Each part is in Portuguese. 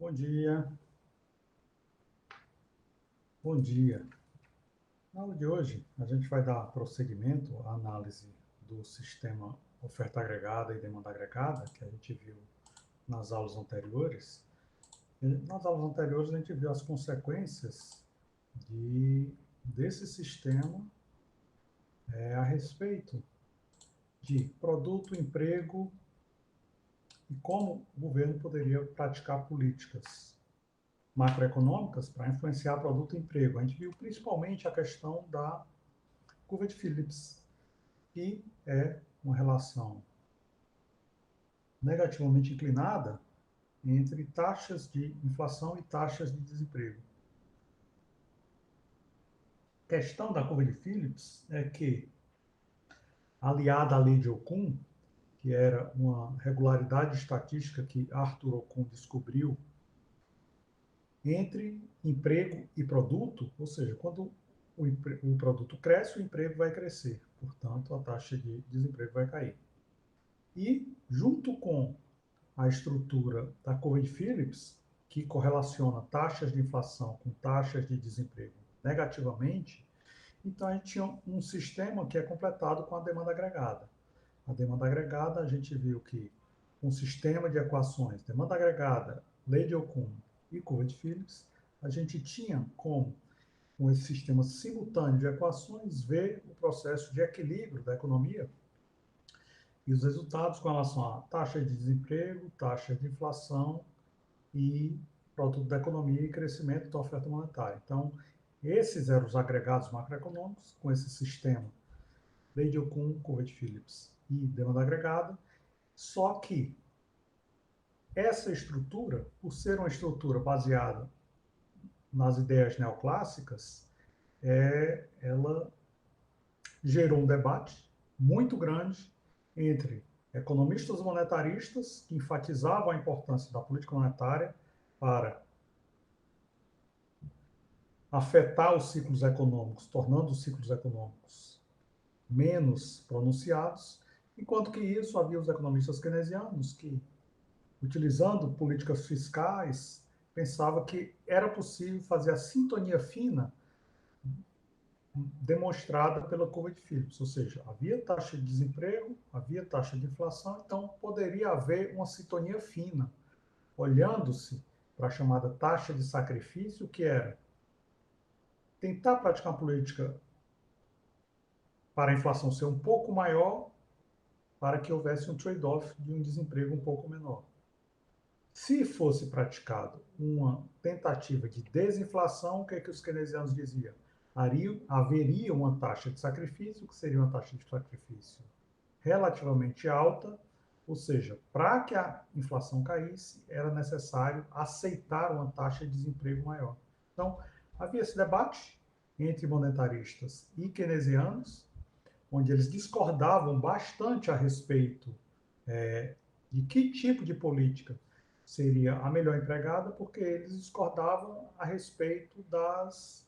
Bom dia, bom dia. Na aula de hoje, a gente vai dar prosseguimento à análise do sistema oferta agregada e demanda agregada, que a gente viu nas aulas anteriores. Nas aulas anteriores, a gente viu as consequências desse sistema a respeito de produto, emprego e como o governo poderia praticar políticas macroeconômicas para influenciar produto e emprego. A gente viu principalmente a questão da curva de Phillips, que é uma relação negativamente inclinada entre taxas de inflação e taxas de desemprego. A questão da curva de Phillips é que, aliada à lei de Okun, que era uma regularidade estatística que Arthur Okun descobriu entre emprego e produto, ou seja, quando o produto cresce, o emprego vai crescer, portanto, a taxa de desemprego vai cair. E, junto com a estrutura da curva de Phillips, que correlaciona taxas de inflação com taxas de desemprego negativamente, então a gente tinha um sistema que é completado com a demanda agregada. A demanda agregada, a gente viu que um sistema de equações, demanda agregada, lei de Okun e curva de Phillips, a gente tinha como, com esse sistema simultâneo de equações, ver o processo de equilíbrio da economia e os resultados com relação à taxa de desemprego, taxa de inflação e produto da economia e crescimento da oferta monetária. Então, esses eram os agregados macroeconômicos com esse sistema lei de Okun, curva de Phillips e demanda agregada, só que essa estrutura, por ser uma estrutura baseada nas ideias neoclássicas, ela gerou um debate muito grande entre economistas monetaristas que enfatizavam a importância da política monetária para afetar os ciclos econômicos, tornando os ciclos econômicos menos pronunciados, enquanto que isso havia os economistas keynesianos que, utilizando políticas fiscais, pensava que era possível fazer a sintonia fina demonstrada pela curva de Phillips, ou seja, havia taxa de desemprego, havia taxa de inflação, então poderia haver uma sintonia fina, olhando-se para a chamada taxa de sacrifício, que era tentar praticar uma política para a inflação ser um pouco maior, para que houvesse um trade-off de um desemprego um pouco menor. Se fosse praticado uma tentativa de desinflação, o que é que os keynesianos diziam? Haveria uma taxa de sacrifício, que seria uma taxa de sacrifício relativamente alta, ou seja, para que a inflação caísse, era necessário aceitar uma taxa de desemprego maior. Então, havia esse debate entre monetaristas e keynesianos, onde eles discordavam bastante a respeito de que tipo de política seria a melhor empregada, porque eles discordavam a respeito das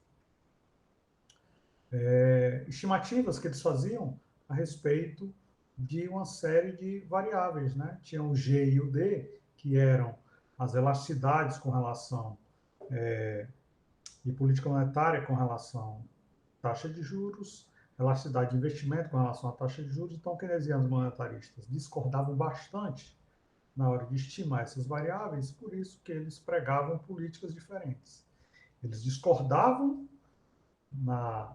estimativas que eles faziam a respeito de uma série de variáveis, né? Tinha o G e o D, que eram as elasticidades com relação de política monetária com relação à taxa de juros, elasticidade de investimento com relação à taxa de juros. Então, keynesianos monetaristas discordavam bastante na hora de estimar essas variáveis, por isso que eles pregavam políticas diferentes. Eles discordavam na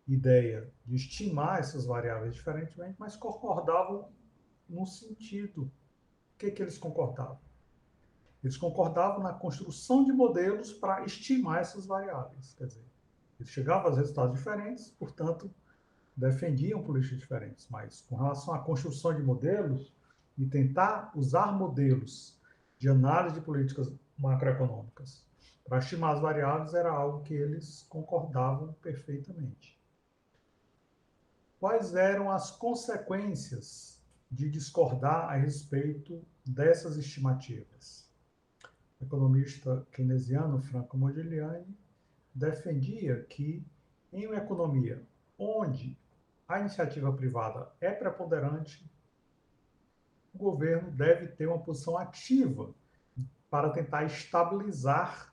ideia de estimar essas variáveis diferentemente, mas concordavam no sentido. O que eles concordavam? Eles concordavam na construção de modelos para estimar essas variáveis. Quer dizer, eles chegavam a resultados diferentes, portanto, defendiam políticas diferentes, mas com relação à construção de modelos e tentar usar modelos de análise de políticas macroeconômicas para estimar as variáveis era algo que eles concordavam perfeitamente. Quais eram as consequências de discordar a respeito dessas estimativas? O economista keynesiano Franco Modigliani defendia que, em uma economia onde a iniciativa privada é preponderante, o governo deve ter uma posição ativa para tentar estabilizar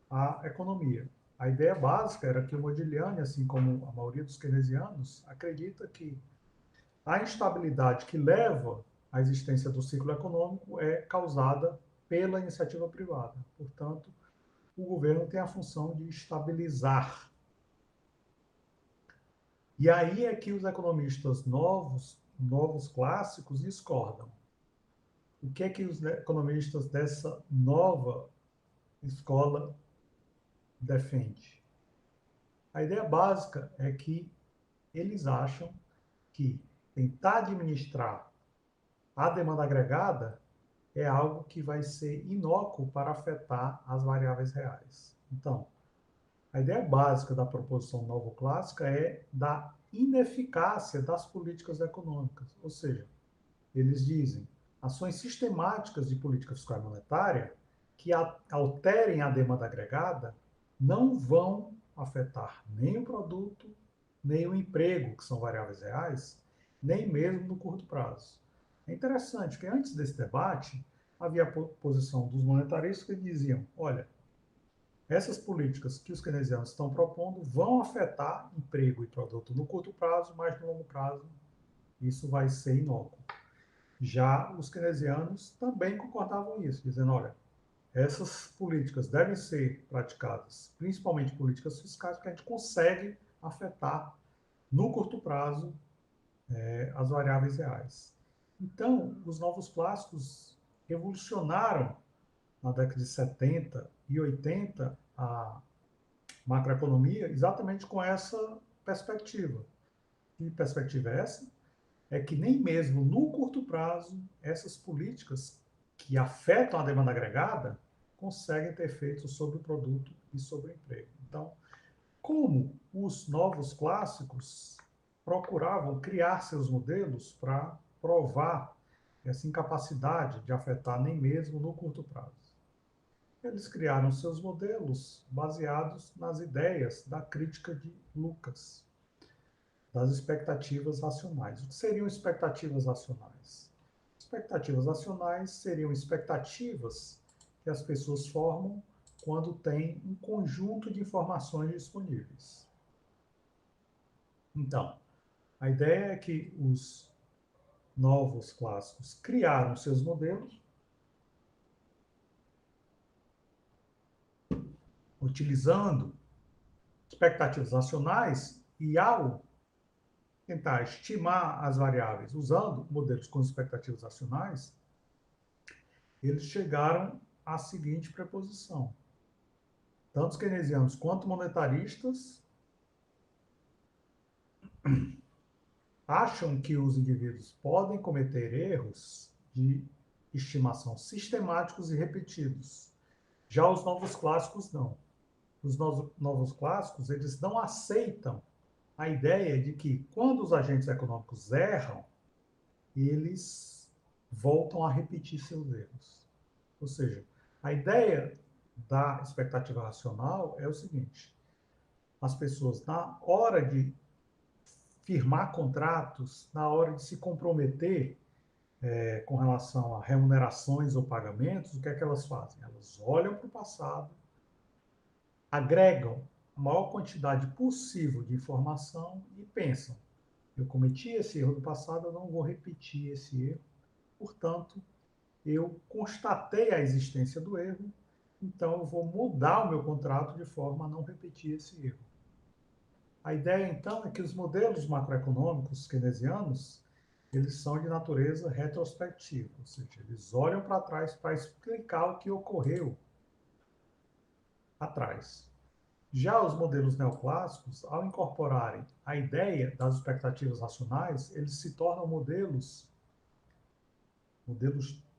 a economia. A ideia básica era que o Modigliani, assim como a maioria dos keynesianos, acredita que a instabilidade que leva à existência do ciclo econômico é causada pela iniciativa privada. Portanto, o governo tem a função de estabilizar. E aí é que os economistas novos clássicos discordam. O que é que os economistas dessa nova escola defendem? A ideia básica é que eles acham que tentar administrar a demanda agregada é algo que vai ser inócuo para afetar as variáveis reais. Então, a ideia básica da proposição novo-clássica é da ineficácia das políticas econômicas, ou seja, eles dizem ações sistemáticas de política fiscal e monetária que alterem a demanda agregada não vão afetar nem o produto, nem o emprego, que são variáveis reais, nem mesmo no curto prazo. É interessante que antes desse debate havia a posição dos monetaristas que diziam, olha, essas políticas que os keynesianos estão propondo vão afetar emprego e produto no curto prazo, mas no longo prazo isso vai ser inócuo. Já os keynesianos também concordavam com isso, dizendo, olha, essas políticas devem ser praticadas, principalmente políticas fiscais, porque a gente consegue afetar no curto prazo as variáveis reais. Então, os novos clássicos evolucionaram na década de 70 e 80 a macroeconomia exatamente com essa perspectiva. Que perspectiva é essa? É que nem mesmo no curto prazo essas políticas que afetam a demanda agregada conseguem ter efeitos sobre o produto e sobre o emprego. Então, como os novos clássicos procuravam criar seus modelos para provar essa incapacidade de afetar nem mesmo no curto prazo. Eles criaram seus modelos baseados nas ideias da crítica de Lucas, das expectativas racionais. O que seriam expectativas racionais? Expectativas racionais seriam expectativas que as pessoas formam quando têm um conjunto de informações disponíveis. Então, a ideia é que os novos clássicos criaram seus modelos utilizando expectativas racionais e ao tentar estimar as variáveis usando modelos com expectativas racionais, eles chegaram à seguinte preposição. Tanto os keynesianos quanto monetaristas acham que os indivíduos podem cometer erros de estimação sistemáticos e repetidos. Já os novos clássicos não. Os novos clássicos, eles não aceitam a ideia de que quando os agentes econômicos erram, eles voltam a repetir seus erros. Ou seja, a ideia da expectativa racional é o seguinte: as pessoas, na hora de firmar contratos, na hora de se comprometer com relação a remunerações ou pagamentos, o que é que elas fazem? Elas olham para o passado, agregam a maior quantidade possível de informação e pensam: eu cometi esse erro do passado, eu não vou repetir esse erro, portanto, eu constatei a existência do erro, então eu vou mudar o meu contrato de forma a não repetir esse erro. A ideia, então, é que os modelos macroeconômicos keynesianos, eles são de natureza retrospectiva, ou seja, eles olham para trás para explicar o que ocorreu atrás. Já os modelos neoclássicos, ao incorporarem a ideia das expectativas racionais, eles se tornam modelos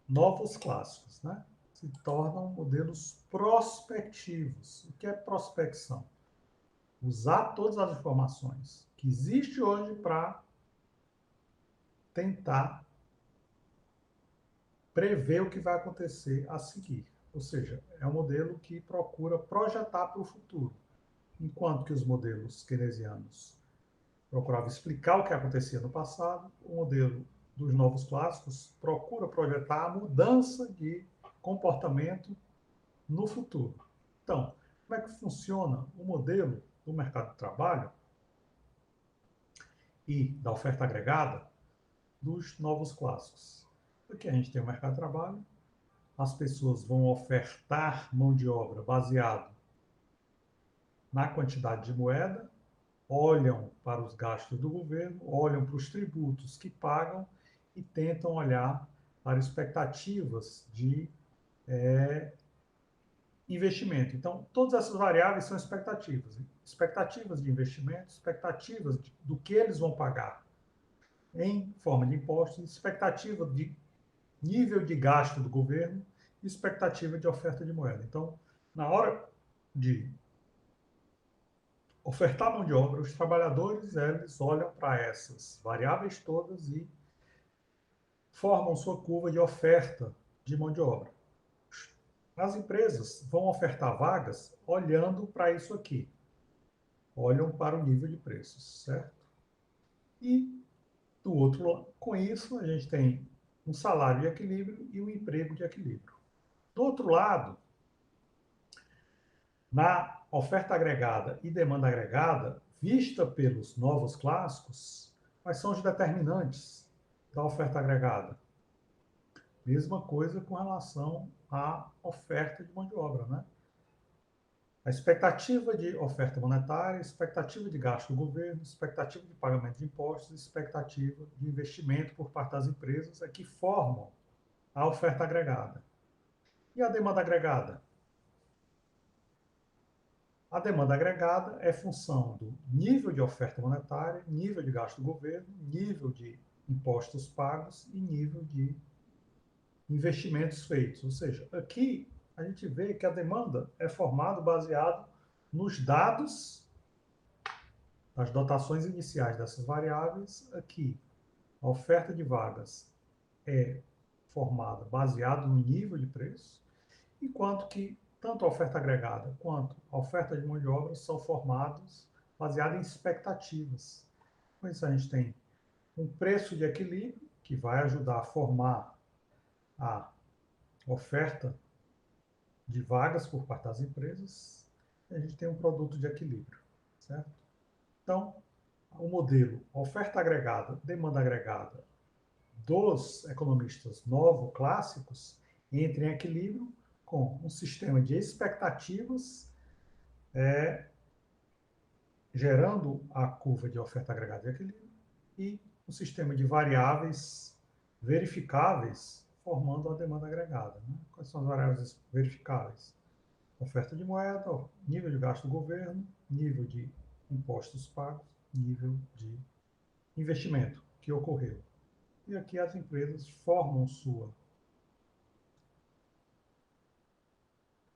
novos clássicos, né? Se tornam modelos prospectivos. O que é prospecção? Usar todas as informações que existem hoje para tentar prever o que vai acontecer a seguir. Ou seja, é um modelo que procura projetar para o futuro. Enquanto que os modelos keynesianos procuravam explicar o que acontecia no passado, o modelo dos novos clássicos procura projetar a mudança de comportamento no futuro. Então, como é que funciona o modelo do mercado de trabalho e da oferta agregada dos novos clássicos? Aqui a gente tem o mercado de trabalho, as pessoas vão ofertar mão de obra baseado na quantidade de moeda, olham para os gastos do governo, olham para os tributos que pagam e tentam olhar para expectativas de investimento. Então, todas essas variáveis são expectativas. Expectativas de investimento, expectativas do que eles vão pagar em forma de impostos, expectativa de nível de gasto do governo e expectativa de oferta de moeda. Então, na hora de ofertar mão de obra, os trabalhadores eles olham para essas variáveis todas e formam sua curva de oferta de mão de obra. As empresas vão ofertar vagas olhando para isso aqui. Olham para o nível de preços, certo? E do outro lado, com isso, a gente tem um salário de equilíbrio e um emprego de equilíbrio. Do outro lado, na oferta agregada e demanda agregada, vista pelos novos clássicos, quais são os determinantes da oferta agregada? Mesma coisa com relação à oferta de mão de obra, né? A expectativa de oferta monetária, expectativa de gasto do governo, expectativa de pagamento de impostos, expectativa de investimento por parte das empresas é que formam a oferta agregada. E a demanda agregada? A demanda agregada é função do nível de oferta monetária, nível de gasto do governo, nível de impostos pagos e nível de investimentos feitos. Ou seja, aqui a gente vê que a demanda é formada baseado nos dados das dotações iniciais dessas variáveis. Aqui, a oferta de vagas é formada baseado no nível de preço, enquanto que tanto a oferta agregada quanto a oferta de mão de obra são formados baseados em expectativas. Com isso, a gente tem um preço de equilíbrio, que vai ajudar a formar a oferta de vagas por parte das empresas, e a gente tem um produto de equilíbrio, certo? Então, o modelo oferta agregada, demanda agregada dos economistas novo-clássicos entra em equilíbrio com um sistema de expectativas gerando a curva de oferta agregada de equilíbrio e um sistema de variáveis verificáveis formando a demanda agregada. Né? Quais são as variáveis verificáveis? Oferta de moeda, nível de gasto do governo, nível de impostos pagos, nível de investimento que ocorreu. E aqui as empresas formam sua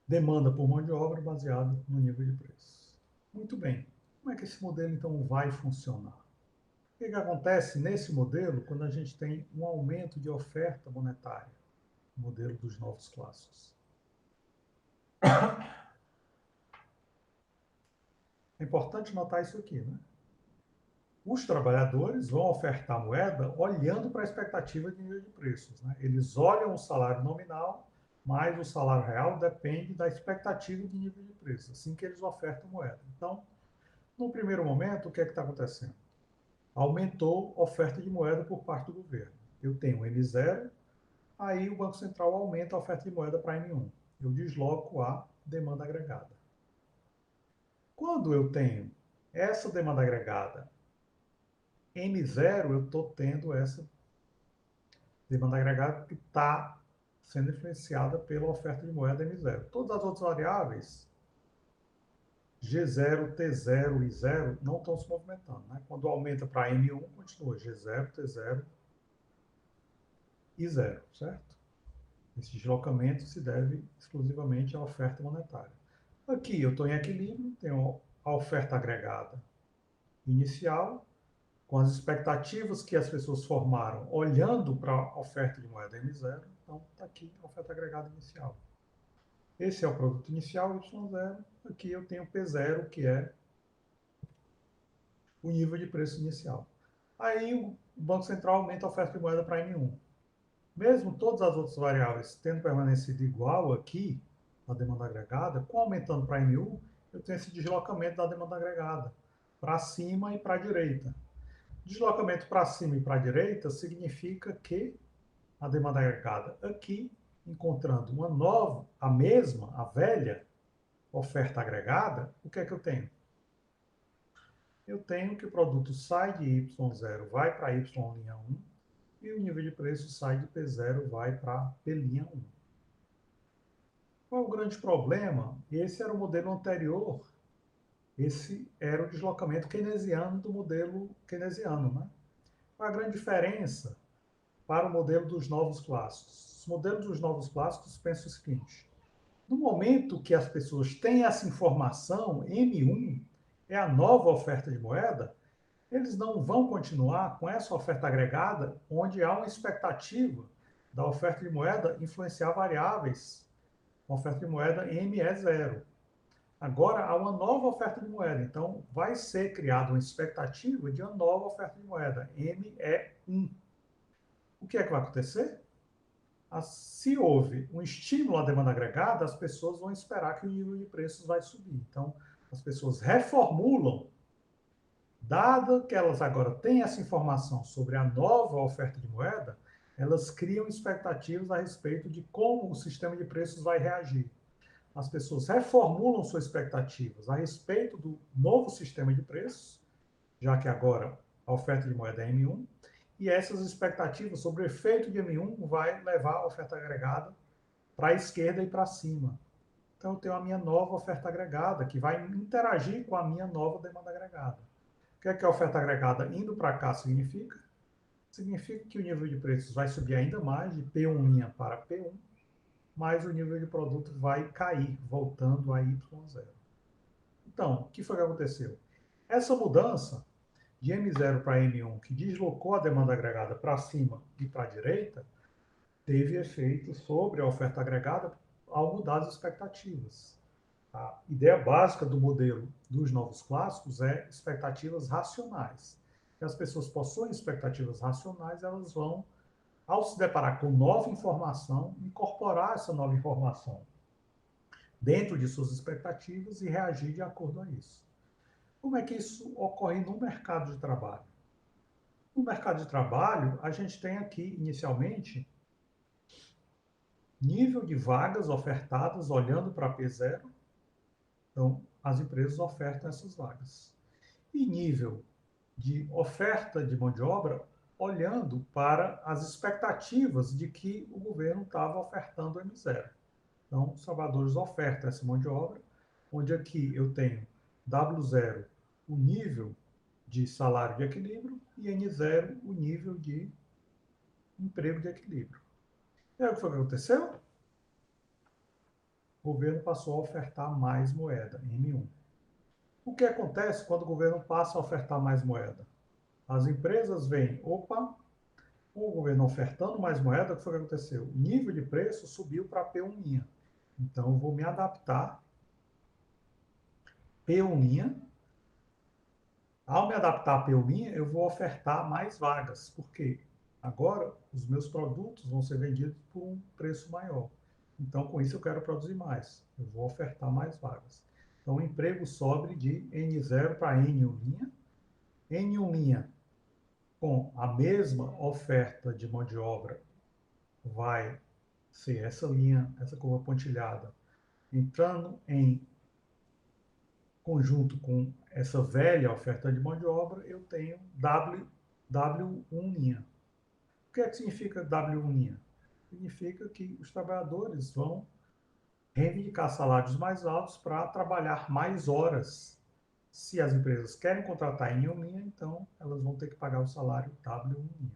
demanda por mão de obra baseado no nível de preço. Muito bem. Como é que esse modelo, então, vai funcionar? O que acontece nesse modelo quando a gente tem um aumento de oferta monetária? O modelo dos novos clássicos. É importante notar isso aqui, né? Os trabalhadores vão ofertar moeda olhando para a expectativa de nível de preços. Né? Eles olham o salário nominal, mas o salário real depende da expectativa de nível de preços, assim que eles ofertam moeda. Então, no primeiro momento, o que é que está acontecendo? Aumentou a oferta de moeda por parte do governo. Eu tenho M0, aí o Banco Central aumenta a oferta de moeda para M1. Eu desloco a demanda agregada. Quando eu tenho essa demanda agregada M0, eu estou tendo essa demanda agregada que está sendo influenciada pela oferta de moeda M0. Todas as outras variáveis, G0, T0 e 0, não estão se movimentando. Né? Quando aumenta para M1, continua G0, T0 e 0, certo? Esse deslocamento se deve exclusivamente à oferta monetária. Aqui eu estou em equilíbrio, tenho a oferta agregada inicial, com as expectativas que as pessoas formaram, olhando para a oferta de moeda M0, então está aqui a oferta agregada inicial. Esse é o produto inicial, Y0, aqui eu tenho P0, que é o nível de preço inicial. Aí o Banco Central aumenta a oferta de moeda para M1. Mesmo todas as outras variáveis tendo permanecido igual aqui, na demanda agregada, com aumentando para M1, eu tenho esse deslocamento da demanda agregada, para cima e para a direita. Deslocamento para cima e para a direita significa que a demanda agregada aqui, encontrando uma nova, a mesma, a velha oferta agregada, o que é que eu tenho? Eu tenho que o produto sai de Y0, vai para Y'1, e o nível de preço sai de P0, vai para P'1. Qual é o grande problema? Esse era o modelo anterior, esse era o deslocamento keynesiano do modelo keynesiano, né? Qual a grande diferença para o modelo dos novos clássicos? Os modelos dos novos clássicos pensam o seguinte: no momento que as pessoas têm essa informação, M1 é a nova oferta de moeda, eles não vão continuar com essa oferta agregada, onde há uma expectativa da oferta de moeda influenciar variáveis. A oferta de moeda M é zero. Agora há uma nova oferta de moeda, então vai ser criada uma expectativa de uma nova oferta de moeda, M é 1. O que é que vai acontecer? Se houve um estímulo à demanda agregada, as pessoas vão esperar que o nível de preços vai subir. Então, as pessoas reformulam, dado que elas agora têm essa informação sobre a nova oferta de moeda, elas criam expectativas a respeito de como o sistema de preços vai reagir. As pessoas reformulam suas expectativas a respeito do novo sistema de preços, já que agora a oferta de moeda é M1, e essas expectativas sobre o efeito de M1 vai levar a oferta agregada para a esquerda e para cima. Então, eu tenho a minha nova oferta agregada, que vai interagir com a minha nova demanda agregada. O que é que a oferta agregada indo para cá significa? Significa que o nível de preços vai subir ainda mais, de P1' para P1, mas o nível de produto vai cair, voltando a Y0. Então, o que foi que aconteceu? Essa mudança de M0 para M1, que deslocou a demanda agregada para cima e para a direita, teve efeito sobre a oferta agregada ao mudar as expectativas. A ideia básica do modelo dos novos clássicos é expectativas racionais. Se as pessoas possuem expectativas racionais, elas vão, ao se deparar com nova informação, incorporar essa nova informação dentro de suas expectativas e reagir de acordo a isso. Como é que isso ocorre no mercado de trabalho? No mercado de trabalho, a gente tem aqui, inicialmente, nível de vagas ofertadas olhando para P0. Então, as empresas ofertam essas vagas. E nível de oferta de mão de obra olhando para as expectativas de que o governo estava ofertando M0. Então, os trabalhadores ofertam essa mão de obra, onde aqui eu tenho W0, o nível de salário de equilíbrio, e N0, o nível de emprego de equilíbrio. E aí o que foi que aconteceu? O governo passou a ofertar mais moeda, M1. O que acontece quando o governo passa a ofertar mais moeda? As empresas veem, opa, o governo ofertando mais moeda, o que foi que aconteceu? O nível de preço subiu para P1'. Então, eu vou me adaptar P1'. Ao me adaptar a P1', eu vou ofertar mais vagas. Por quê? Agora, os meus produtos vão ser vendidos por um preço maior. Então, com isso, eu quero produzir mais. Eu vou ofertar mais vagas. Então, o emprego sobe de N0 para N1'. N1', com a mesma oferta de mão de obra, vai ser essa linha, essa curva pontilhada, entrando em conjunto com essa velha oferta de mão de obra, eu tenho W1'. O que é que significa W1'? Significa que os trabalhadores vão reivindicar salários mais altos para trabalhar mais horas. Se as empresas querem contratar em N1', então elas vão ter que pagar o salário W1',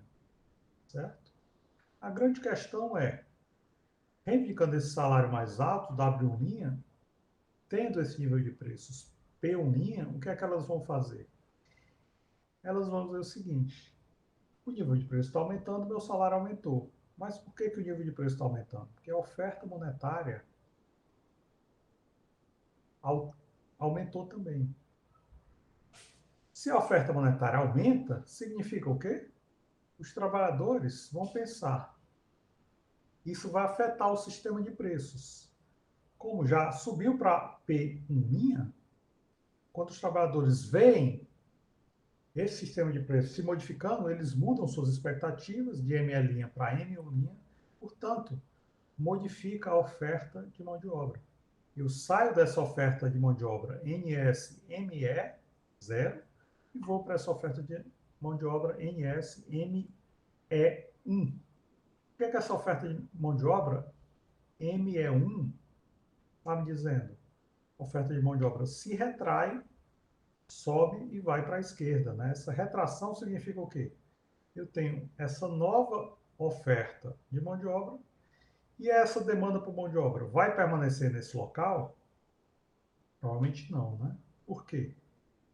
certo? A grande questão é, reivindicando esse salário mais alto, W1', tendo esse nível de preços P1', o que é que elas vão fazer? Elas vão dizer o seguinte: o nível de preço está aumentando, meu salário aumentou. Mas por que, que o nível de preço está aumentando? Porque a oferta monetária aumentou também. Se a oferta monetária aumenta, significa o quê? Os trabalhadores vão pensar: Isso vai afetar o sistema de preços. Como já subiu para P1', quando os trabalhadores veem esse sistema de preços se modificando, eles mudam suas expectativas de ME' para M1', portanto, modifica a oferta de mão de obra. Eu saio dessa oferta de mão de obra NS-ME 0 e vou para essa oferta de mão de obra NS-ME1. O que é que essa oferta de mão de obra ME1 está me dizendo? A oferta de mão de obra se retrai, sobe e vai para a esquerda. Né? Essa retração significa o quê? Eu tenho essa nova oferta de mão de obra e essa demanda por mão de obra vai permanecer nesse local? Provavelmente não, né? Por quê?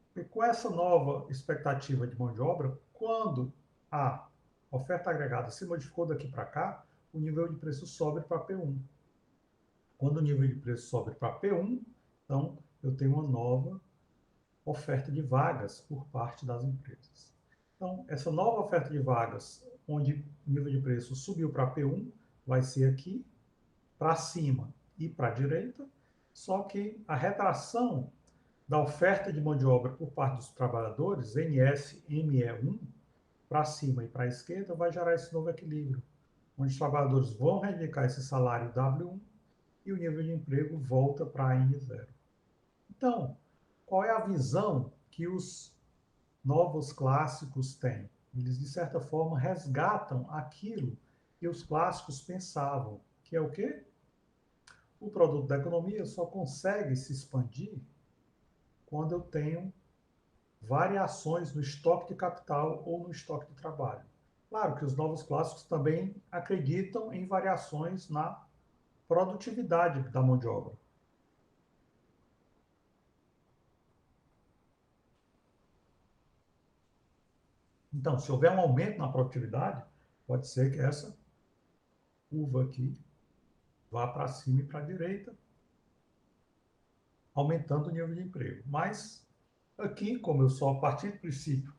Porque com essa nova expectativa de mão de obra, quando a oferta agregada se modificou daqui para cá, o nível de preço sobe para P1. Quando o nível de preço sobe para P1, então eu tenho uma nova oferta de vagas por parte das empresas. Então, essa nova oferta de vagas, onde o nível de preço subiu para P1, vai ser aqui, para cima e para a direita, só que a retração da oferta de mão de obra por parte dos trabalhadores, NS-ME1, para cima e para a esquerda, vai gerar esse novo equilíbrio, onde os trabalhadores vão reivindicar esse salário W1 e o nível de emprego volta para N0. Então, qual é a visão que os novos clássicos têm? Eles, de certa forma, resgatam aquilo que os clássicos pensavam, que é o quê? O produto da economia só consegue se expandir quando eu tenho variações no estoque de capital ou no estoque de trabalho. Claro que os novos clássicos também acreditam em variações na produtividade da mão de obra. Então, se houver um aumento na produtividade, pode ser que essa curva aqui vá para cima e para a direita, aumentando o nível de emprego. Mas aqui, como eu sou a partir do princípio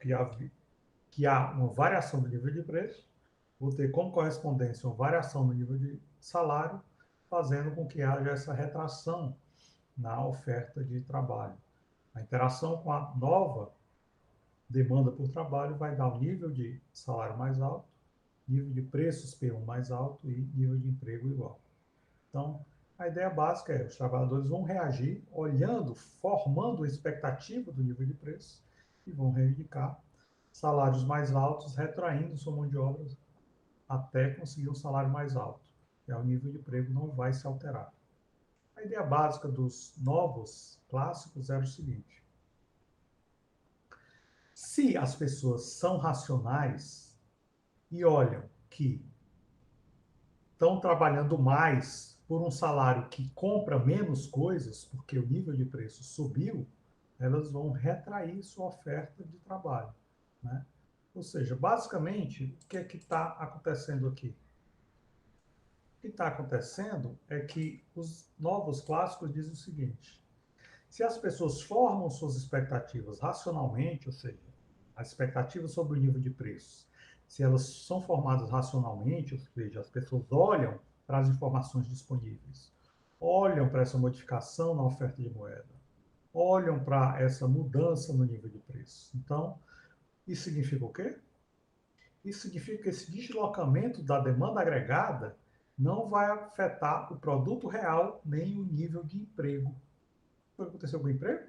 que há uma variação do nível de preço, vou ter como correspondência uma variação no nível de salário, fazendo com que haja essa retração na oferta de trabalho. A interação com a nova demanda por trabalho vai dar um nível de salário mais alto, nível de preços P1 mais alto e nível de emprego igual. Então, a ideia básica é os trabalhadores vão reagir olhando, formando a expectativa do nível de preço e vão reivindicar salários mais altos, retraindo sua mão de obra até conseguir um salário mais alto. E aí o nível de emprego não vai se alterar. A ideia básica dos novos clássicos era o seguinte: se as pessoas são racionais e olham que estão trabalhando mais por um salário que compra menos coisas, porque o nível de preço subiu, elas vão retrair sua oferta de trabalho. Né? Ou seja, basicamente, o que é que está acontecendo aqui? O que está acontecendo é que os novos clássicos dizem o seguinte: se as pessoas formam suas expectativas racionalmente, ou seja, as expectativas sobre o nível de preço, se elas são formadas racionalmente, ou seja, as pessoas olham para as informações disponíveis, olham para essa modificação na oferta de moeda, olham para essa mudança no nível de preço. Então, isso significa o quê? Isso significa que esse deslocamento da demanda agregada não vai afetar o produto real nem o nível de emprego. O que aconteceu com o emprego?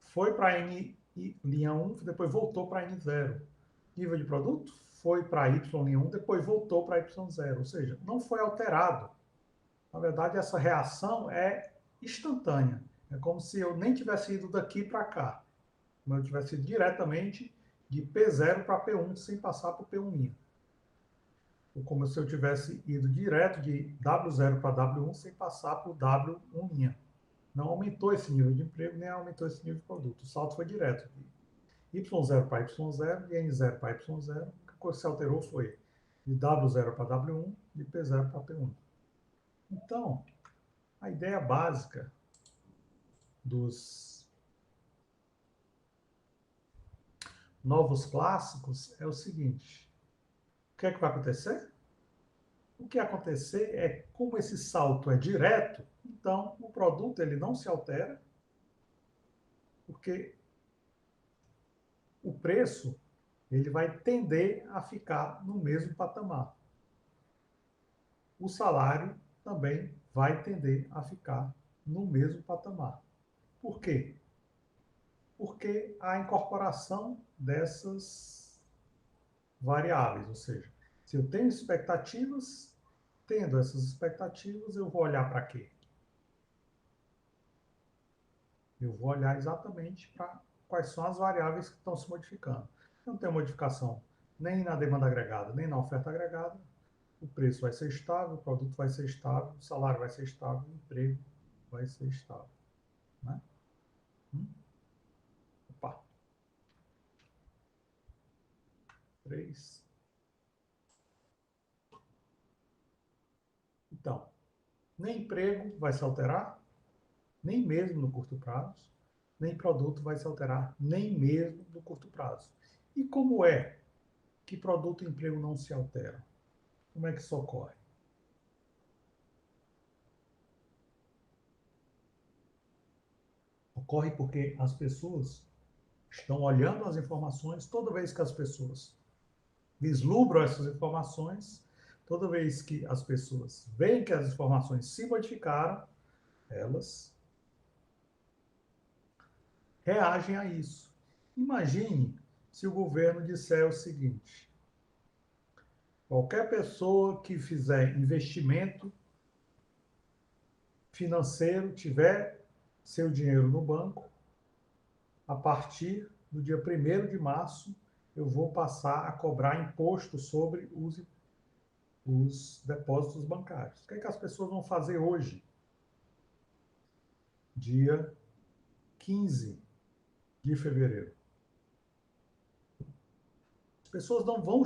Foi para N linha 1, depois voltou para N0. Nível de produto? Foi para Y linha 1, depois voltou para Y0. Ou seja, não foi alterado. Na verdade, essa reação é instantânea. É como se eu nem tivesse ido daqui para cá. Como eu tivesse ido diretamente de P0 para P1 sem passar por P1'. Ou como se eu tivesse ido direto de W0 para W1 sem passar por W1'. Não aumentou esse nível de emprego, nem aumentou esse nível de produto. O salto foi direto. De Y0 para Y0, de N0 para Y0, a coisa que se alterou foi de W0 para W1, de P0 para P1. Então, a ideia básica dos novos clássicos é o seguinte: o que é que vai acontecer? O que acontecer é, como esse salto é direto, então o produto ele não se altera, porque o preço ele vai tender a ficar no mesmo patamar. O salário também vai tender a ficar no mesmo patamar. Por quê? Porque a incorporação dessas variáveis, ou seja, se eu tenho expectativas, tendo essas expectativas, eu vou olhar para quê? Eu vou olhar exatamente para quais são as variáveis que estão se modificando. Não tem modificação nem na demanda agregada, nem na oferta agregada. O preço vai ser estável, o produto vai ser estável, o salário vai ser estável, o emprego vai ser estável. Né? Opa, 3. Então, nem emprego vai se alterar, nem mesmo no curto prazo, nem produto vai se alterar, nem mesmo no curto prazo. E como é que produto e emprego não se alteram? Como é que isso ocorre? Ocorre porque as pessoas estão olhando as informações, toda vez que as pessoas vislumbram essas informações, toda vez que as pessoas veem que as informações se modificaram, elas reagem a isso. Imagine se o governo disser o seguinte: qualquer pessoa que fizer investimento financeiro, tiver seu dinheiro no banco, a partir do dia 1º de março, eu vou passar a cobrar imposto sobre os depósitos bancários. O que é que as pessoas vão fazer hoje, dia 15 de fevereiro? As pessoas não vão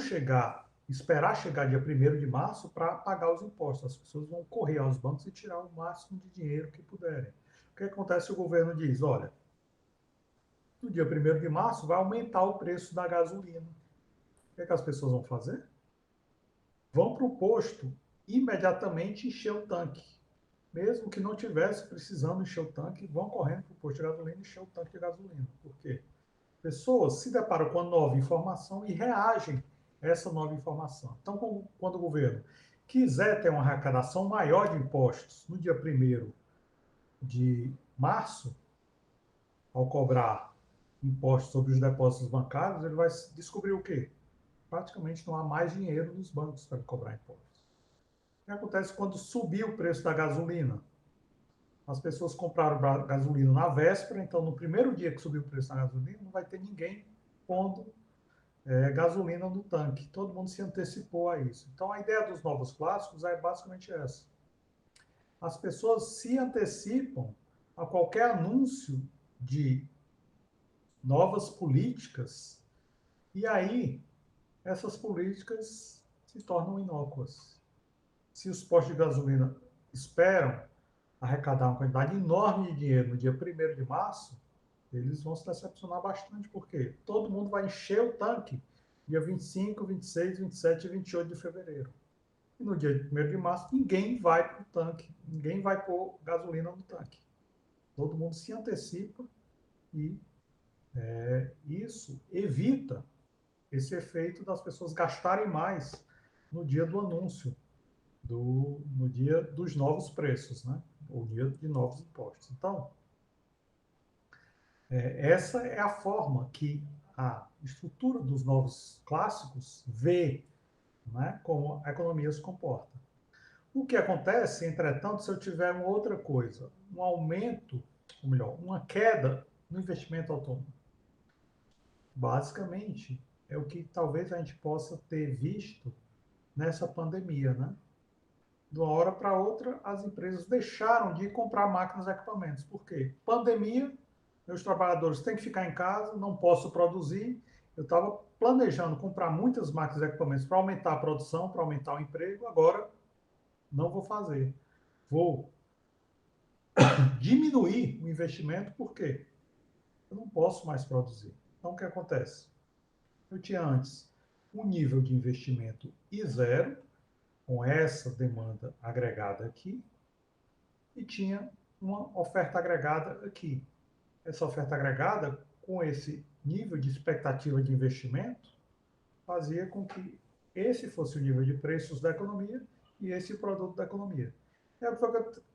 esperar chegar dia 1º de março para pagar os impostos. As pessoas vão correr aos bancos e tirar o máximo de dinheiro que puderem. O que acontece se o governo diz, olha, no dia 1º de março vai aumentar o preço da gasolina. O que é que as pessoas vão fazer? Vão para o posto imediatamente encher o tanque. Mesmo que não tivesse precisando encher o tanque, vão correndo para o posto de gasolina e encher o tanque de gasolina. Por quê? Pessoas se deparam com a nova informação e reagem a essa nova informação. Então, quando o governo quiser ter uma arrecadação maior de impostos no dia 1º de março, ao cobrar impostos sobre os depósitos bancários, ele vai descobrir o quê? Praticamente não há mais dinheiro nos bancos para cobrar impostos. O que acontece quando subir o preço da gasolina? As pessoas compraram gasolina na véspera, então no primeiro dia que subiu o preço da gasolina, não vai ter ninguém pondo gasolina no tanque. Todo mundo se antecipou a isso. Então a ideia dos novos clássicos é basicamente essa. As pessoas se antecipam a qualquer anúncio de novas políticas e aí essas políticas se tornam inócuas. Se os postos de gasolina esperam arrecadar uma quantidade enorme de dinheiro no dia 1º de março, eles vão se decepcionar bastante, porque todo mundo vai encher o tanque dia 25, 26, 27 e 28 de fevereiro. E no dia 1º de março, ninguém vai para o tanque, ninguém vai pôr gasolina no tanque. Todo mundo se antecipa e isso evita esse efeito das pessoas gastarem mais no dia do anúncio, no dia dos novos preços, né? Ou dia de novos impostos. Então, essa é a forma que a estrutura dos novos clássicos vê, né, como a economia se comporta. O que acontece, entretanto, se eu tiver uma outra coisa, um aumento, ou melhor, uma queda no investimento autônomo? Basicamente, é o que talvez a gente possa ter visto nessa pandemia, né? De uma hora para outra, as empresas deixaram de comprar máquinas e equipamentos. Por quê? Pandemia, meus trabalhadores têm que ficar em casa, não posso produzir. Eu estava planejando comprar muitas máquinas e equipamentos para aumentar a produção, para aumentar o emprego, agora não vou fazer. Vou diminuir o investimento, por quê? Eu não posso mais produzir. Então, o que acontece? Eu tinha antes um nível de investimento I zero, com essa demanda agregada aqui e tinha uma oferta agregada aqui. Essa oferta agregada, com esse nível de expectativa de investimento, fazia com que esse fosse o nível de preços da economia e esse o produto da economia. É o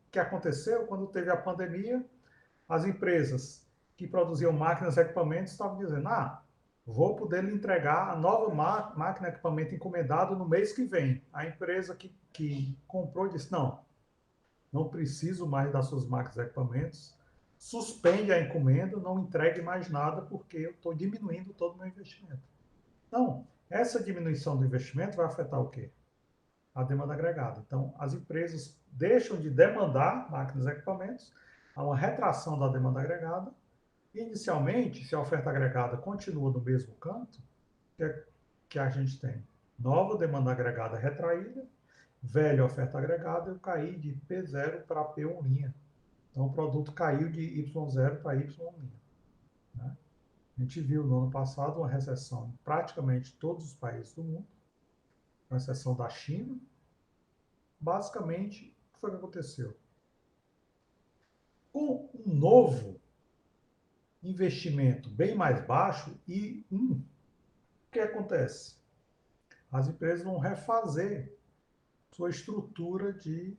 que aconteceu quando teve a pandemia. As empresas que produziam máquinas e equipamentos estavam dizendo: vou poder lhe entregar a nova máquina e equipamento encomendado no mês que vem. A empresa que comprou disse: não preciso mais das suas máquinas e equipamentos, suspende a encomenda, não entregue mais nada porque eu estou diminuindo todo o meu investimento. Então, essa diminuição do investimento vai afetar o quê? A demanda agregada. Então, as empresas deixam de demandar máquinas e equipamentos, há uma retração da demanda agregada. Inicialmente, se a oferta agregada continua no mesmo canto, que a gente tem nova demanda agregada retraída, velha oferta agregada, eu caí de P0 para P1'. Então, o produto caiu de Y0 para Y'. Né? A gente viu no ano passado uma recessão em praticamente todos os países do mundo, com exceção da China. Basicamente, o que foi que aconteceu? Com um novo investimento bem mais baixo o que acontece? As empresas vão refazer sua estrutura de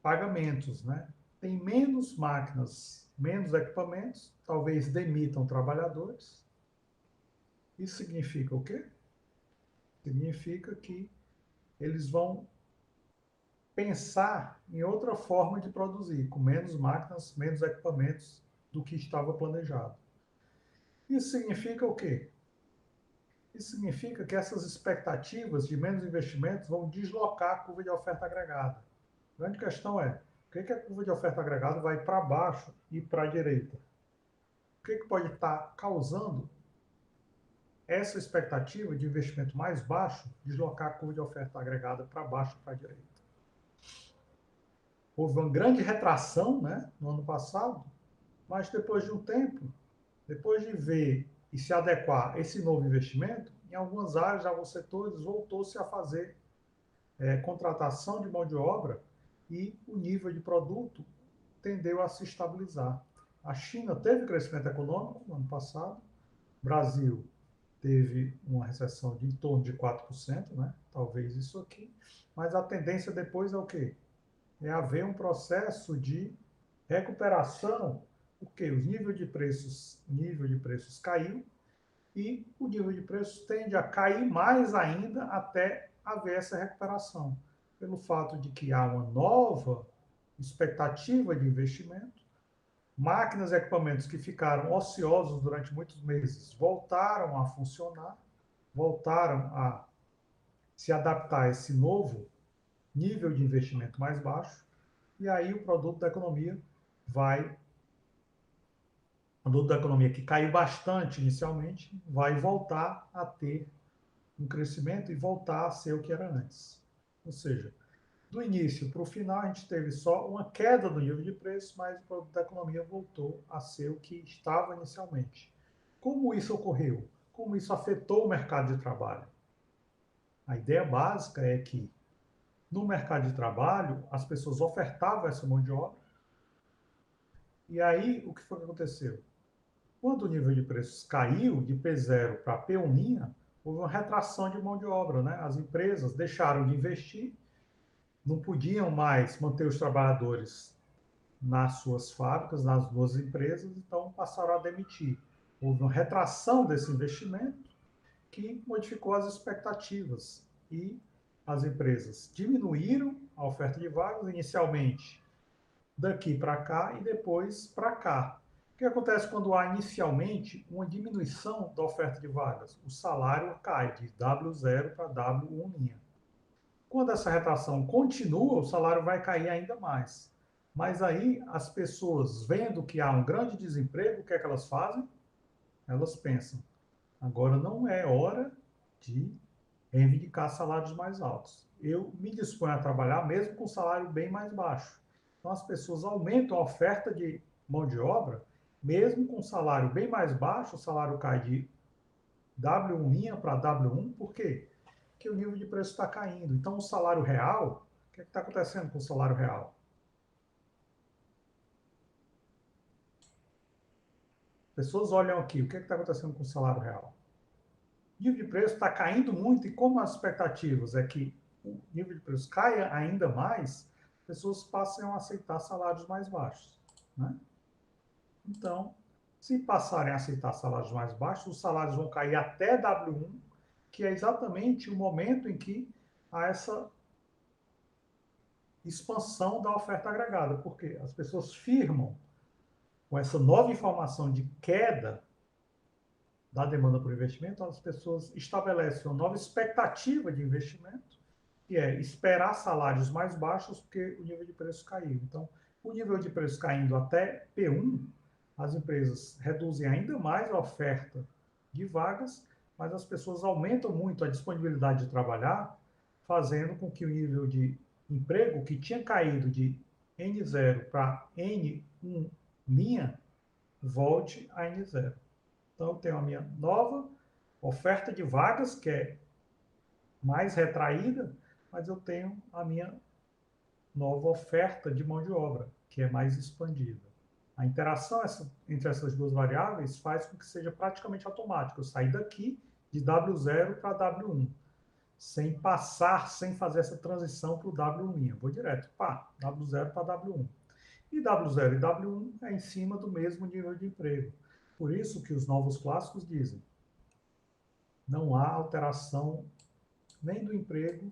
pagamentos, né? Tem menos máquinas, menos equipamentos, talvez demitam trabalhadores. Isso significa o quê? Significa que eles vão pensar em outra forma de produzir, com menos máquinas, menos equipamentos do que estava planejado. Isso significa o quê? Isso significa que essas expectativas de menos investimentos vão deslocar a curva de oferta agregada. A grande questão é, por que a curva de oferta agregada vai para baixo e para a direita? O que pode estar causando essa expectativa de investimento mais baixo deslocar a curva de oferta agregada para baixo e para a direita? Houve uma grande retração, né, no ano passado, mas depois de um tempo, depois de ver e se adequar a esse novo investimento, em algumas áreas, em alguns setores, voltou-se a fazer contratação de mão de obra e o nível de produto tendeu a se estabilizar. A China teve crescimento econômico no ano passado, o Brasil teve uma recessão de em torno de 4%, né? Talvez isso aqui, mas a tendência depois é o quê? É haver um processo de recuperação, porque o nível de preços caiu e o nível de preços tende a cair mais ainda até haver essa recuperação, pelo fato de que há uma nova expectativa de investimento, máquinas e equipamentos que ficaram ociosos durante muitos meses voltaram a funcionar, voltaram a se adaptar a esse novo nível de investimento mais baixo, e aí o produto da economia que caiu bastante inicialmente, vai voltar a ter um crescimento e voltar a ser o que era antes. Ou seja, do início para o final, a gente teve só uma queda no nível de preço, mas o produto da economia voltou a ser o que estava inicialmente. Como isso ocorreu? Como isso afetou o mercado de trabalho? A ideia básica é que no mercado de trabalho, as pessoas ofertavam essa mão de obra, e aí o que foi que aconteceu? Quando o nível de preços caiu de P0 para P1', houve uma retração de mão de obra, né? As empresas deixaram de investir, não podiam mais manter os trabalhadores nas suas fábricas, nas suas empresas, então passaram a demitir. Houve uma retração desse investimento que modificou as expectativas e as empresas diminuíram a oferta de vagas, inicialmente daqui para cá e depois para cá. O que acontece quando há inicialmente uma diminuição da oferta de vagas? O salário cai de W0 para W1'. Quando essa retração continua, o salário vai cair ainda mais. Mas aí as pessoas, vendo que há um grande desemprego, o que é que elas fazem? Elas pensam, agora não é hora de reivindicar salários mais altos. Eu me disponho a trabalhar mesmo com salário bem mais baixo. Então as pessoas aumentam a oferta de mão de obra, mesmo com salário bem mais baixo, o salário cai de W1' para W1, por quê? que o nível de preço está caindo. Então, o salário real, o que está acontecendo com o salário real? Pessoas olham aqui, o que está acontecendo com o salário real? O nível de preço está caindo muito e como as expectativas é que o nível de preço caia ainda mais, pessoas passem a aceitar salários mais baixos. Né? Então, se passarem a aceitar salários mais baixos, os salários vão cair até W1, que é exatamente o momento em que há essa expansão da oferta agregada, porque as pessoas firmam com essa nova informação de queda da demanda por investimento, as pessoas estabelecem uma nova expectativa de investimento, que é esperar salários mais baixos porque o nível de preço caiu. Então, o nível de preço caindo até P1, as empresas reduzem ainda mais a oferta de vagas, mas as pessoas aumentam muito a disponibilidade de trabalhar, fazendo com que o nível de emprego, que tinha caído de N0 para N1 linha, volte a N0. Então, eu tenho a minha nova oferta de vagas, que é mais retraída, mas eu tenho a minha nova oferta de mão de obra, que é mais expandida. A interação entre essas duas variáveis faz com que seja praticamente automático. Eu sair daqui de W0 para W1, sem passar, sem fazer essa transição para o W1. Eu vou direto, pá, W0 para W1. E W0 e W1 é em cima do mesmo nível de emprego. Por isso que os novos clássicos dizem, não há alteração nem do emprego,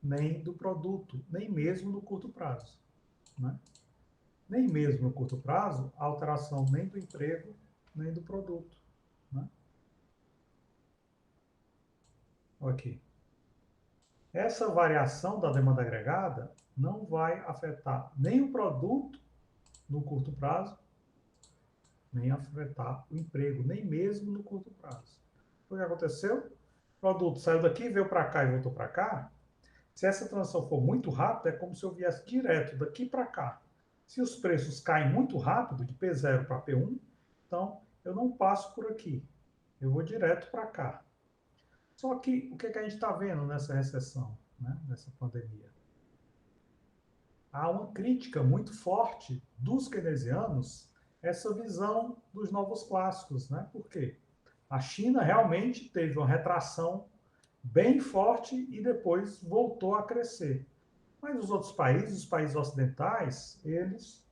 nem do produto, nem mesmo no curto prazo. Né? Nem mesmo no curto prazo, a alteração nem do emprego, nem do produto. Né? Ok. Essa variação da demanda agregada não vai afetar nem o produto no curto prazo, nem afetar o emprego, nem mesmo no curto prazo. O que aconteceu? O produto saiu daqui, veio para cá e voltou para cá. Se essa transição for muito rápida, é como se eu viesse direto daqui para cá. Se os preços caem muito rápido, de P0 para P1, então eu não passo por aqui. Eu vou direto para cá. Só que o que a gente está vendo nessa recessão, né, nessa pandemia? Há uma crítica muito forte dos keynesianos essa visão dos novos clássicos. Né? Por quê? A China realmente teve uma retração bem forte e depois voltou a crescer. Mas os países ocidentais, eles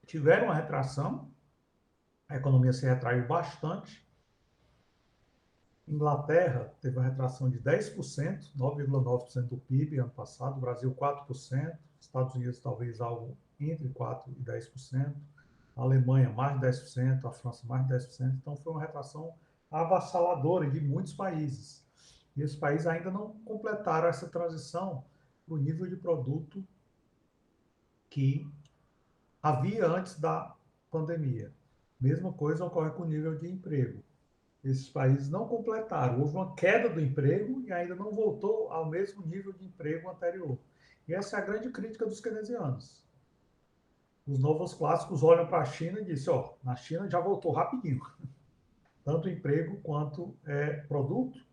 tiveram uma retração, a economia se retraiu bastante. Inglaterra teve uma retração de 10%, 9,9% do PIB ano passado, o Brasil 4%, Estados Unidos talvez algo entre 4% e 10%, a Alemanha mais de 10%, a França mais de 10%, então foi uma retração avassaladora de muitos países. E esses países ainda não completaram essa transição para o nível de produto que havia antes da pandemia. Mesma coisa ocorre com o nível de emprego. Esses países não completaram. Houve uma queda do emprego e ainda não voltou ao mesmo nível de emprego anterior. E essa é a grande crítica dos keynesianos. Os novos clássicos olham para a China e dizem, ó, na China já voltou rapidinho. Tanto emprego quanto produto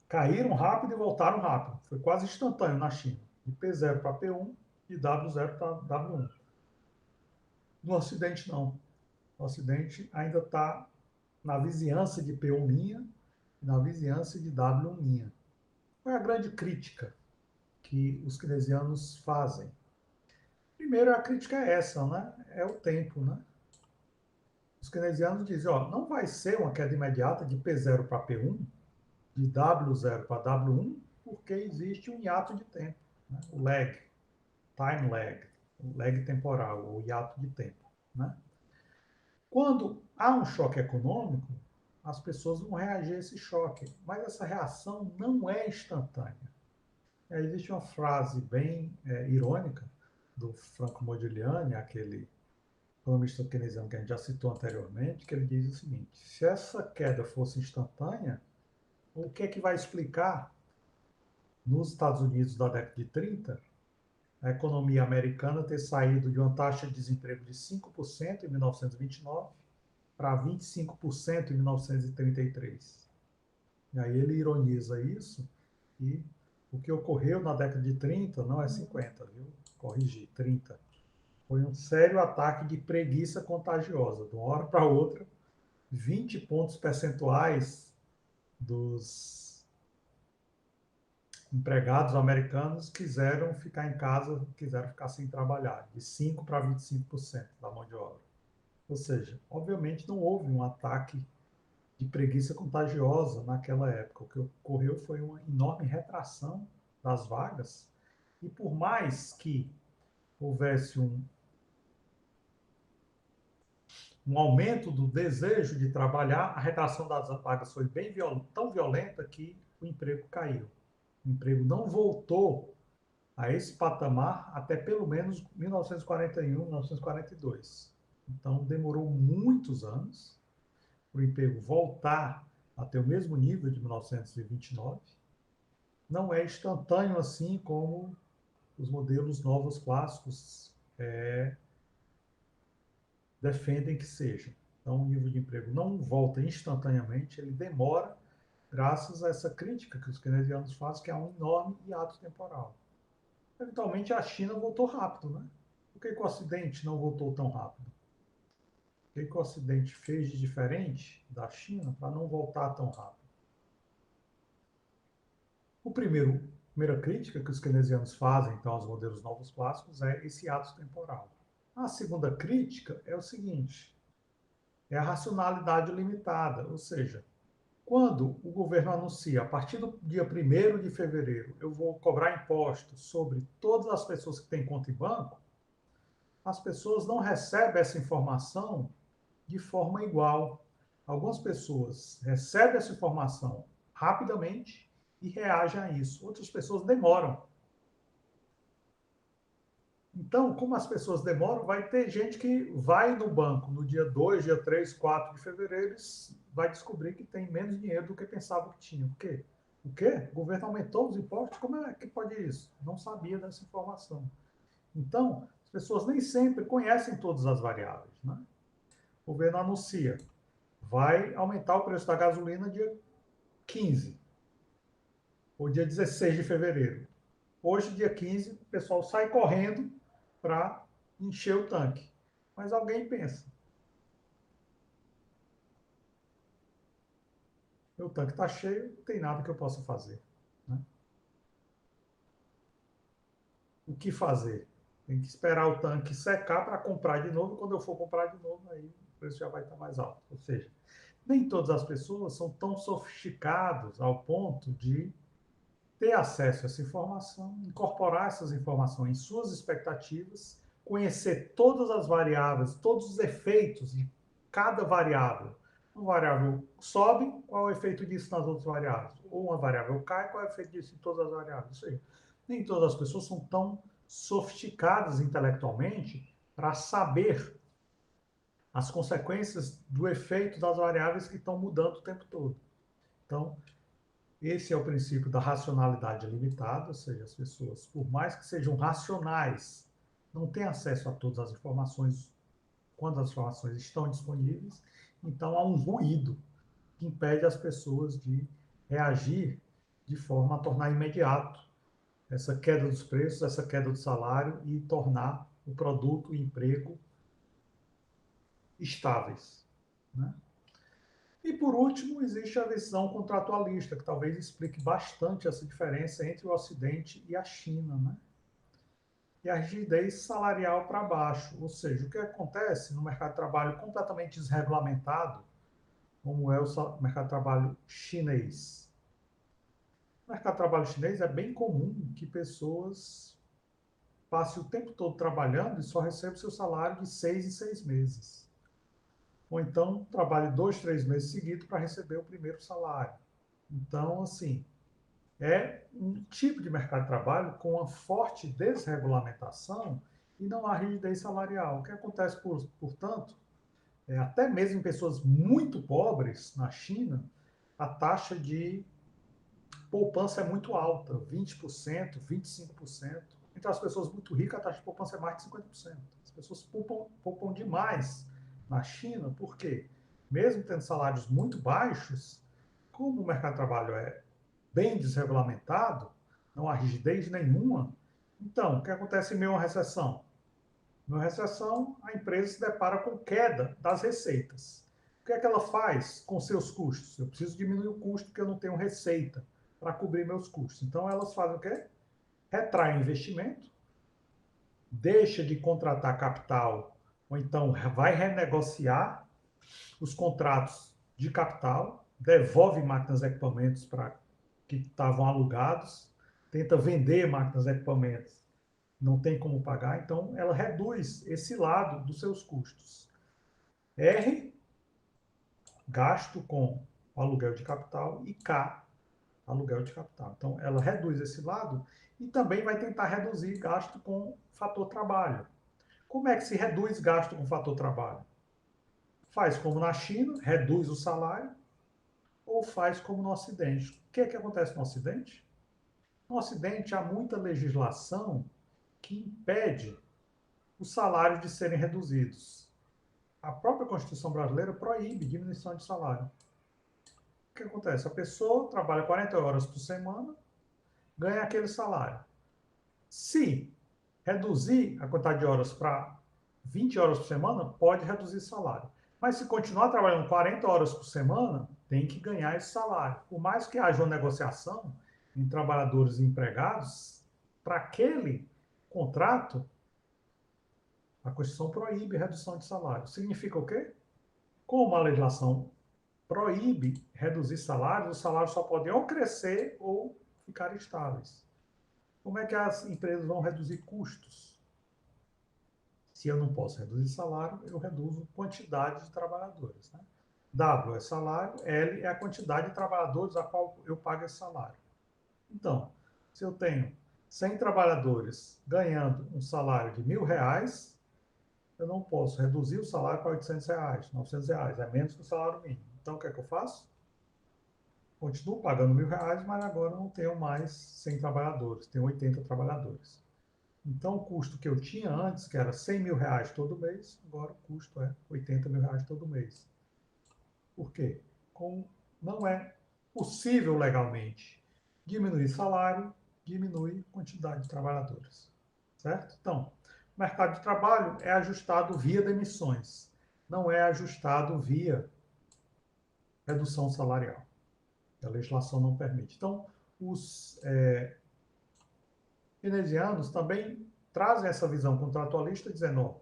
caíram rápido e voltaram rápido. Foi quase instantâneo na China. De P0 para P1 e W0 para W1. No Ocidente, não. O Ocidente ainda está na vizinhança de P1', na vizinhança de W1'. Qual é a grande crítica que os keynesianos fazem? Primeiro, a crítica é essa, né? É o tempo, né? Os keynesianos dizem, ó, não vai ser uma queda imediata de P0 para P1, de W0 para W1, porque existe um hiato de tempo, né? O lag, time lag, o lag temporal, o hiato de tempo, né? Quando há um choque econômico, as pessoas vão reagir a esse choque, mas essa reação não é instantânea. Existe uma frase bem irônica do Franco Modigliani, aquele economista keynesiano que a gente já citou anteriormente, que ele diz o seguinte: se essa queda fosse instantânea, o que é que vai explicar nos Estados Unidos da década de 30 a economia americana ter saído de uma taxa de desemprego de 5% em 1929 para 25% em 1933. E aí ele ironiza isso, e o que ocorreu na década de 30 não é 50, viu? Corrigi, 30. Foi um sério ataque de preguiça contagiosa. De uma hora para outra, 20 pontos percentuais dos empregados americanos quiseram ficar em casa, quiseram ficar sem trabalhar, de 5 para 25% da mão de obra. Ou seja, obviamente não houve um ataque de preguiça contagiosa naquela época. O que ocorreu foi uma enorme retração das vagas, e por mais que houvesse um aumento do desejo de trabalhar, a retração das vagas foi tão violenta que o emprego caiu. O emprego não voltou a esse patamar até pelo menos 1941, 1942. Então, demorou muitos anos para o emprego voltar a ter o mesmo nível de 1929. Não é instantâneo assim como os modelos novos clássicos defendem que seja. Então, o nível de emprego não volta instantaneamente, ele demora, graças a essa crítica que os keynesianos fazem, que é um enorme hiato temporal. Eventualmente, a China voltou rápido, né? Por que o Ocidente não voltou tão rápido? O que o Ocidente fez de diferente da China para não voltar tão rápido? Primeira crítica que os keynesianos fazem, então, aos modelos novos clássicos é esse ato temporal. A segunda crítica é o seguinte: é a racionalidade limitada, ou seja, quando o governo anuncia, a partir do dia 1º de fevereiro, eu vou cobrar impostos sobre todas as pessoas que têm conta em banco, as pessoas não recebem essa informação de forma igual. Algumas pessoas recebem essa informação rapidamente e reagem a isso. Outras pessoas demoram. Então, como as pessoas demoram, vai ter gente que vai no banco no dia 2, dia 3, 4 de fevereiro e vai descobrir que tem menos dinheiro do que pensava que tinha. Por quê? O quê? O governo aumentou os impostos? Como é que pode isso? Não sabia dessa informação. Então, as pessoas nem sempre conhecem todas as variáveis, né? O governo anuncia, vai aumentar o preço da gasolina dia 15 ou dia 16 de fevereiro. Hoje, dia 15, o pessoal sai correndo para encher o tanque. Mas alguém pensa, meu tanque está cheio, não tem nada que eu possa fazer, né? O que fazer? Tem que esperar o tanque secar para comprar de novo, e quando eu for comprar de novo, aí o preço já vai estar mais alto. Ou seja, nem todas as pessoas são tão sofisticadas ao ponto de ter acesso a essa informação, incorporar essas informações em suas expectativas, conhecer todas as variáveis, todos os efeitos de cada variável. Uma variável sobe, qual é o efeito disso nas outras variáveis? Ou uma variável cai, qual é o efeito disso em todas as variáveis? Isso aí. Nem todas as pessoas são tão sofisticadas intelectualmente para saber as consequências do efeito das variáveis que estão mudando o tempo todo. Então, esse é o princípio da racionalidade limitada, ou seja, as pessoas, por mais que sejam racionais, não têm acesso a todas as informações quando as informações estão disponíveis, então há um ruído que impede as pessoas de reagir de forma a tornar imediato essa queda dos preços, essa queda do salário e tornar o produto e o emprego estáveis, né? E, por último, existe a visão contratualista, que talvez explique bastante essa diferença entre o Ocidente e a China, né? E a rigidez salarial para baixo, ou seja, o que acontece no mercado de trabalho completamente desregulamentado, como é o mercado de trabalho chinês. No mercado de trabalho chinês é bem comum que pessoas passem o tempo todo trabalhando e só recebam seu salário de 6 em 6 meses. Ou então trabalhe 2, 3 meses seguidos para receber o primeiro salário. Então, assim, é um tipo de mercado de trabalho com uma forte desregulamentação e não há rigidez salarial. O que acontece, portanto, até mesmo em pessoas muito pobres na China, a taxa de poupança é muito alta, 20%, 25%. Entre as pessoas muito ricas, a taxa de poupança é mais de 50%. As pessoas poupam demais na China, por quê? mesmo tendo salários muito baixos, como o mercado de trabalho é bem desregulamentado, não há rigidez nenhuma, então, o que acontece em meio a uma recessão? Na recessão, a empresa se depara com queda das receitas. O que é que ela faz com seus custos? Eu preciso diminuir o custo porque eu não tenho receita para cobrir meus custos. Então, elas fazem o quê? Retraem investimento, deixa de contratar capital, ou então vai renegociar os contratos de capital, devolve máquinas e equipamentos para que estavam alugados, tenta vender máquinas e equipamentos, não tem como pagar, então ela reduz esse lado dos seus custos. R, gasto com aluguel de capital, e K, aluguel de capital. Então ela reduz esse lado e também vai tentar reduzir gasto com fator trabalho. Como é que se reduz gasto com fator trabalho? Faz como na China, reduz o salário, ou faz como no Ocidente. O que é que acontece no Ocidente? No Ocidente há muita legislação que impede os salários de serem reduzidos. A própria Constituição brasileira proíbe diminuição de salário. O que acontece? A pessoa trabalha 40 horas por semana, ganha aquele salário. Se reduzir a quantidade de horas para 20 horas por semana, pode reduzir o salário. Mas se continuar trabalhando 40 horas por semana, tem que ganhar esse salário. Por mais que haja uma negociação em trabalhadores e empregados, para aquele contrato, a Constituição proíbe redução de salário. Significa o quê? Como a legislação proíbe reduzir salários, os salários só podem ou crescer ou ficar estáveis. Como é que as empresas vão reduzir custos? Se eu não posso reduzir salário, eu reduzo quantidade de trabalhadores. Né? W é salário, L é a quantidade de trabalhadores a qual eu pago esse salário. Então, se eu tenho 100 trabalhadores ganhando um salário de R$ 1.000, eu não posso reduzir o salário para R$ 800, R$ 900, é menos que o salário mínimo. Então, o que é que eu faço? Continuo pagando R$ 1.000, mas agora não tenho mais 100 trabalhadores, tenho 80 trabalhadores. Então, o custo que eu tinha antes, que era R$ 100.000 todo mês, agora o custo é R$ 80.000 todo mês. Por quê? Como não é possível legalmente diminuir salário, diminui quantidade de trabalhadores. Certo? Então, o mercado de trabalho é ajustado via demissões, não é ajustado via redução salarial. A legislação não permite. Então, os keynesianos também trazem essa visão contratualista, dizendo: ó,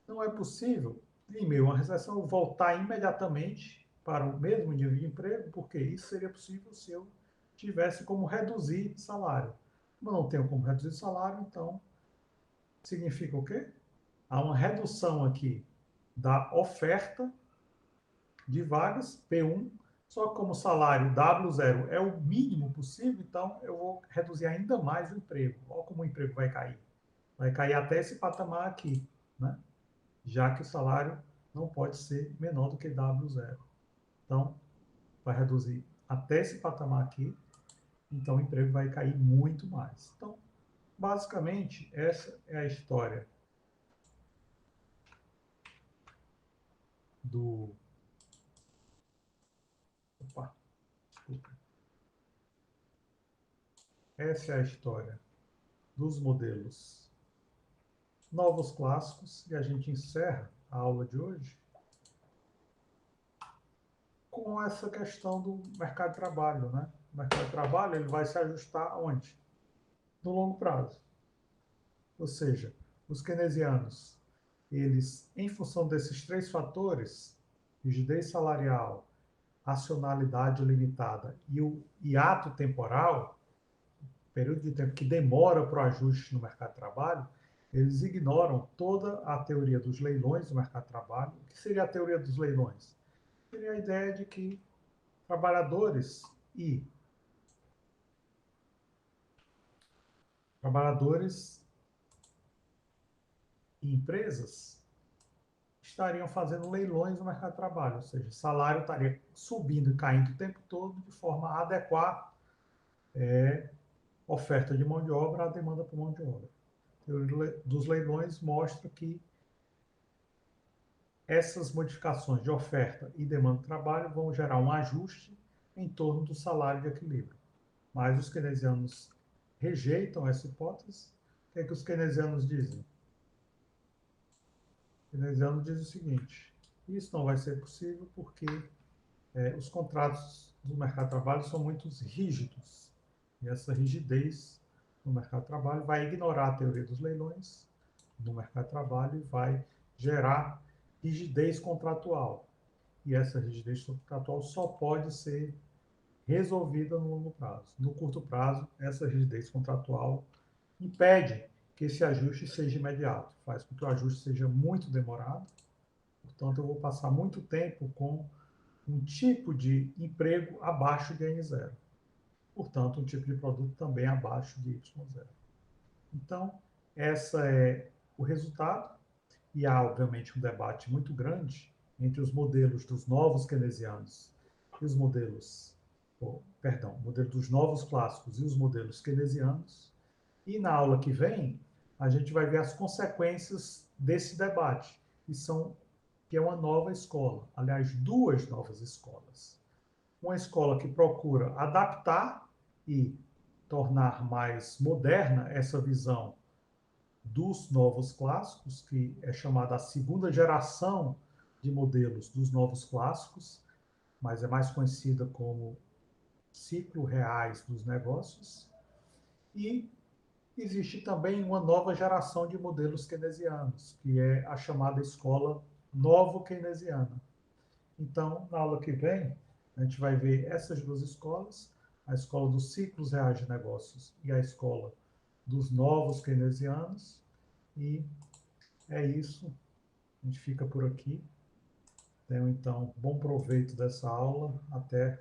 não é possível, em meio a uma recessão, voltar imediatamente para o mesmo nível de emprego, porque isso seria possível se eu tivesse como reduzir salário. Como eu não tenho como reduzir salário, então significa o quê? Há uma redução aqui da oferta de vagas, P1, só que como o salário W0 é o mínimo possível, então eu vou reduzir ainda mais o emprego. Olha como o emprego vai cair. Vai cair até esse patamar aqui, né? Já que o salário não pode ser menor do que W0. Então, vai reduzir até esse patamar aqui, então o emprego vai cair muito mais. Então, basicamente, essa é a história do. Opa, desculpa. Essa é a história dos modelos novos clássicos, e a gente encerra a aula de hoje com essa questão do mercado de trabalho, né? O mercado de trabalho ele vai se ajustar onde? No longo prazo. Ou seja, os keynesianos, eles, em função desses três fatores, rigidez salarial, acionalidade limitada e o hiato temporal, período de tempo que demora para o ajuste no mercado de trabalho, eles ignoram toda a teoria dos leilões do mercado de trabalho. O que seria a teoria dos leilões? Seria a ideia de que trabalhadores e trabalhadores e empresas estariam fazendo leilões no mercado de trabalho, ou seja, o salário estaria subindo e caindo o tempo todo de forma a adequar oferta de mão de obra à demanda por mão de obra. A teoria dos leilões mostra que essas modificações de oferta e demanda de trabalho vão gerar um ajuste em torno do salário de equilíbrio. Mas os keynesianos rejeitam essa hipótese. O que é que os keynesianos dizem? Os keynesianos dizem o seguinte: isso não vai ser possível porque os contratos do mercado de trabalho são muito rígidos. E essa rigidez no mercado de trabalho vai ignorar a teoria dos leilões no mercado de trabalho e vai gerar rigidez contratual. E essa rigidez contratual só pode ser resolvida no longo prazo. No curto prazo, essa rigidez contratual impede que esse ajuste seja imediato, faz com que o ajuste seja muito demorado. Portanto, eu vou passar muito tempo com um tipo de emprego abaixo de N0. Portanto, um tipo de produto também abaixo de Y0. Então, essa é o resultado. E há, obviamente, um debate muito grande entre os modelos dos novos keynesianos e os modelos, modelo dos novos clássicos e os modelos keynesianos. E na aula que vem, a gente vai ver as consequências desse debate, que é uma nova escola, aliás, duas novas escolas. Uma escola que procura adaptar e tornar mais moderna essa visão dos novos clássicos, que é chamada a segunda geração de modelos dos novos clássicos, mas é mais conhecida como ciclo reais dos negócios. E existe também uma nova geração de modelos keynesianos, que é a chamada escola novo-keynesiana. Então, na aula que vem, a gente vai ver essas duas escolas, a escola dos ciclos reais de negócios e a escola dos novos keynesianos. E é isso. A gente fica por aqui. Tenham, então, bom proveito dessa aula. Até